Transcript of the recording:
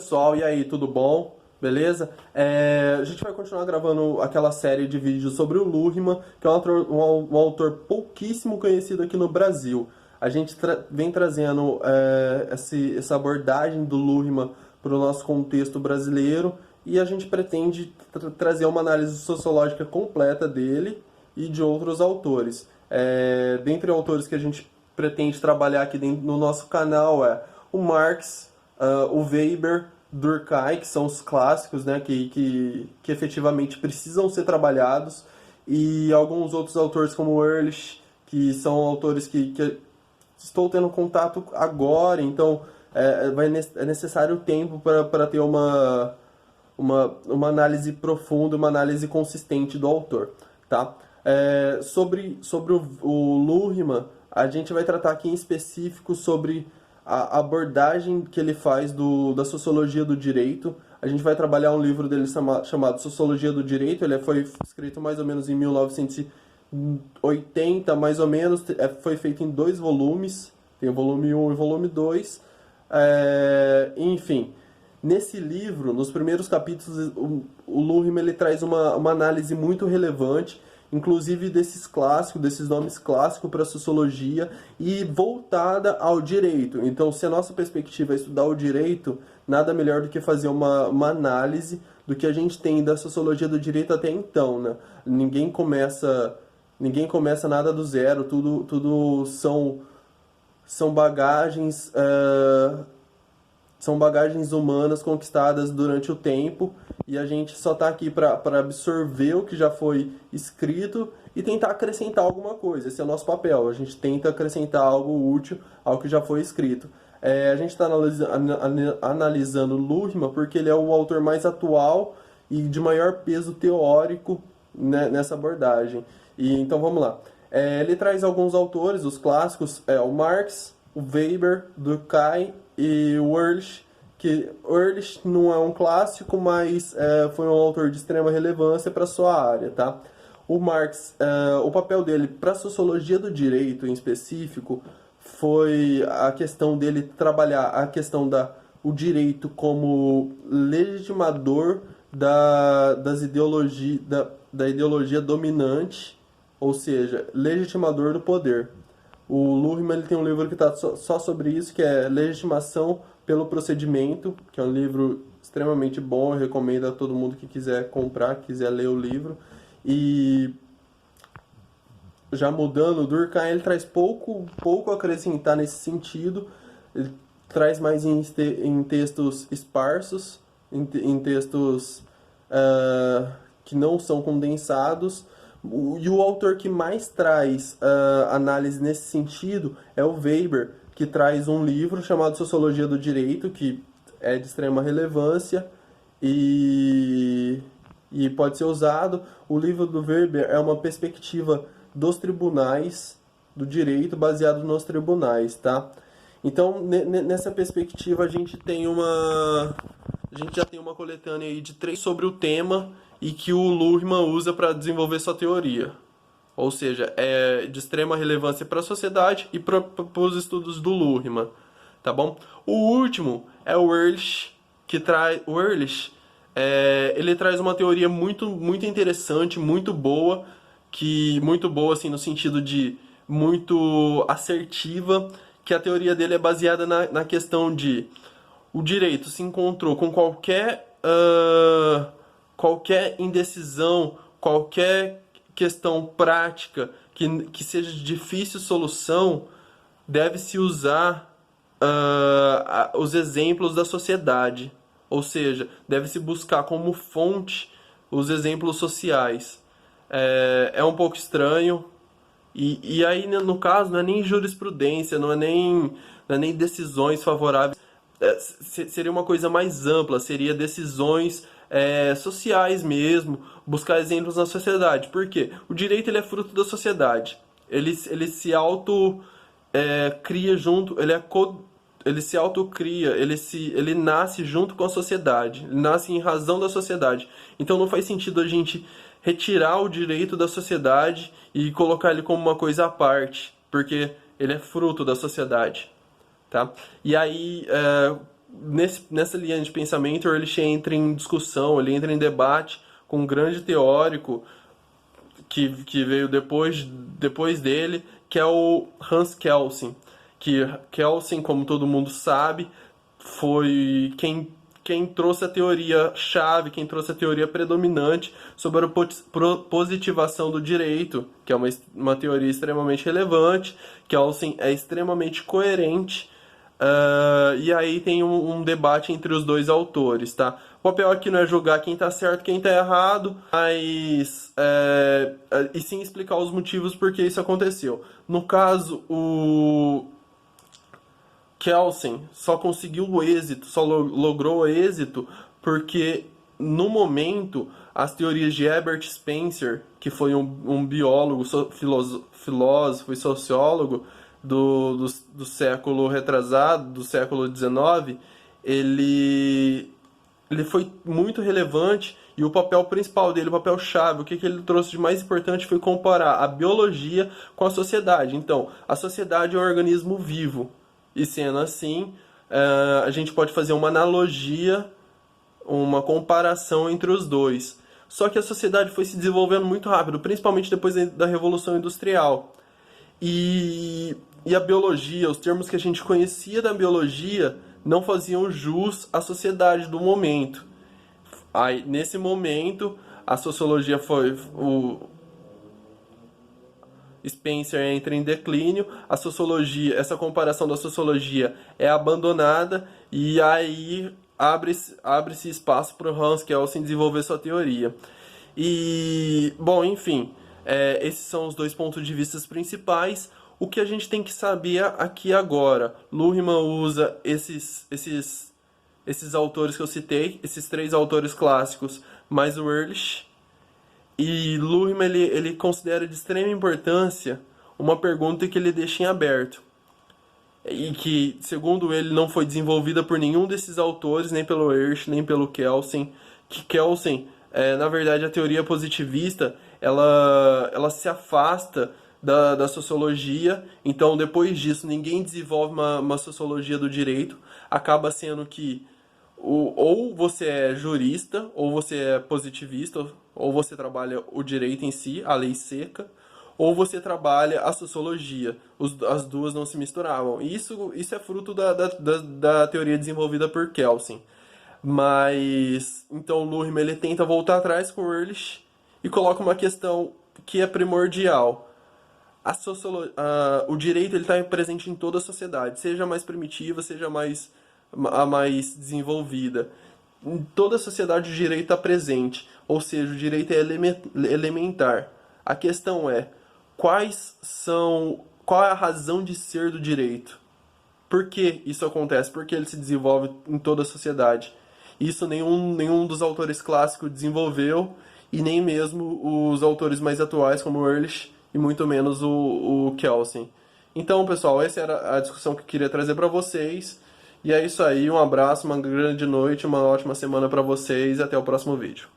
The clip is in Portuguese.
pessoal, e aí, tudo bom? Beleza? A gente vai continuar gravando aquela série de vídeos sobre o Luhmann, que é um autor pouquíssimo conhecido aqui no Brasil. A gente vem trazendo essa abordagem do Luhmann para o nosso contexto brasileiro e a gente pretende trazer uma análise sociológica completa dele e de outros autores. Dentre autores que a gente pretende trabalhar aqui no nosso canal o Marx, o Weber, Durkheim, que são os clássicos, né, que efetivamente precisam ser trabalhados, e alguns outros autores como Ehrlich, que são autores que estou tendo contato agora, então é necessário tempo para ter uma análise profunda, uma análise consistente do autor. Tá? Sobre o Luhmann, a gente vai tratar aqui em específico sobre a abordagem que ele faz da sociologia do direito. A gente vai trabalhar um livro dele chamado Sociologia do Direito. Ele foi escrito mais ou menos em 1980, mais ou menos. Foi feito em 2 volumes. Tem o volume 1 e o volume 2. Enfim, nesse livro, nos primeiros capítulos, o Luhmann ele traz uma análise muito relevante, inclusive desses clássicos, desses nomes clássicos para a sociologia e voltada ao direito. Então, se a nossa perspectiva é estudar o direito, nada melhor do que fazer uma análise do que a gente tem da sociologia do direito até então, né? Ninguém começa nada do zero, tudo são bagagens humanas conquistadas durante o tempo, e a gente só está aqui para absorver o que já foi escrito e tentar acrescentar alguma coisa. Esse é o nosso papel, a gente tenta acrescentar algo útil ao que já foi escrito. A gente está analisando Luhmann porque ele é o autor mais atual e de maior peso teórico, né, nessa abordagem. Então vamos lá. Ele traz alguns autores, os clássicos, o Marx, o Weber, Durkheim e o Ehrlich, que Ehrlich não é um clássico, mas foi um autor de extrema relevância para sua área, tá? O Marx, o papel dele para a sociologia do direito em específico foi a questão dele trabalhar a questão o direito como legitimador da ideologia dominante, ou seja, legitimador do poder. O Luhmann ele tem um livro que está só sobre isso, que é Legitimação pelo Procedimento, que é um livro extremamente bom, eu recomendo a todo mundo que quiser comprar, que quiser ler o livro. E já mudando, o Durkheim ele traz pouco a acrescentar nesse sentido, ele traz mais em textos esparsos, em textos que não são condensados. E o autor que mais traz análise nesse sentido é o Weber, que traz um livro chamado Sociologia do Direito, que é de extrema relevância e pode ser usado. O livro do Weber é uma perspectiva dos tribunais, do direito baseado nos tribunais, tá? Então, nessa perspectiva, a gente já tem uma coletânea aí de 3 sobre o tema e que o Luhmann usa para desenvolver sua teoria. Ou seja, é de extrema relevância para a sociedade e para os estudos do Luhmann, tá bom? O último é o Ehrlich, ele traz uma teoria muito interessante, muito boa assim no sentido de muito assertiva, que a teoria dele é baseada na questão de o direito se encontrou com qualquer indecisão, qualquer questão prática que seja de difícil solução, deve-se usar os exemplos da sociedade. Ou seja, deve-se buscar como fonte os exemplos sociais. É um pouco estranho. E aí, no caso, não é nem jurisprudência, não é nem decisões favoráveis. Seria uma coisa mais ampla, seria decisões sociais mesmo, buscar exemplos na sociedade. Por quê? O direito ele é fruto da sociedade. Ele se cria junto, ele se autocria, ele nasce junto com a sociedade, ele nasce em razão da sociedade. Então não faz sentido a gente retirar o direito da sociedade e colocar ele como uma coisa à parte, porque ele é fruto da sociedade, tá? E aí, nessa linha de pensamento, o Ehrlich entra em discussão, ele entra em debate com um grande teórico que veio depois dele, que é o Hans Kelsen. Que Kelsen, como todo mundo sabe, foi quem trouxe a teoria-chave, quem trouxe a teoria predominante sobre a positivação do direito, que é uma teoria extremamente relevante. Kelsen é extremamente coerente. E aí tem um debate entre os dois autores, tá? O papel aqui não é julgar quem tá certo, quem tá errado, mas e sim explicar os motivos por que isso aconteceu. No caso, o Kelsen só conseguiu o êxito, só logrou o êxito porque no momento as teorias de Herbert Spencer, que foi um biólogo, filósofo e sociólogo do século retrasado, do século XIX, ele foi muito relevante e o papel principal dele, o papel-chave, o que ele trouxe de mais importante foi comparar a biologia com a sociedade. Então, a sociedade é um organismo vivo e sendo assim, a gente pode fazer uma analogia, uma comparação entre os dois. Só que a sociedade foi se desenvolvendo muito rápido, principalmente depois da Revolução Industrial. E a biologia, os termos que a gente conhecia da biologia, não faziam jus à sociedade do momento. Aí, nesse momento, a sociologia o Spencer entra em declínio, a sociologia, essa comparação da sociologia é abandonada e aí abre-se espaço para o Hans Kelsen desenvolver sua teoria. E, bom, enfim, esses são os dois pontos de vista principais. O que a gente tem que saber aqui agora? Luhmann usa esses autores que eu citei, esses três autores clássicos, mais o Ehrlich. E Luhmann ele considera de extrema importância uma pergunta que ele deixa em aberto. E que, segundo ele, não foi desenvolvida por nenhum desses autores, nem pelo Ehrlich, nem pelo Kelsen. Que Kelsen, na verdade, a teoria positivista, ela se afasta da sociologia. Então, depois disso, ninguém desenvolve uma sociologia do direito. Acaba sendo que ou você é jurista, ou você é positivista, ou você trabalha o direito em si, a lei seca, ou você trabalha a sociologia. As duas não se misturavam. Isso é fruto da teoria desenvolvida por Kelsen. Mas, então, Luhmann ele tenta voltar atrás com o Ehrlich e coloca uma questão que é primordial. O direito está presente em toda a sociedade, seja mais primitiva, seja a mais desenvolvida. Em toda a sociedade o direito está presente, ou seja, o direito é elementar. A questão é, qual é a razão de ser do direito? Por que isso acontece? Por que ele se desenvolve em toda a sociedade? Isso nenhum dos autores clássicos desenvolveu, e nem mesmo os autores mais atuais, como o Ehrlich, e muito menos o Kelsen. Então, pessoal, essa era a discussão que eu queria trazer para vocês. E é isso aí, um abraço, uma grande noite, uma ótima semana para vocês e até o próximo vídeo.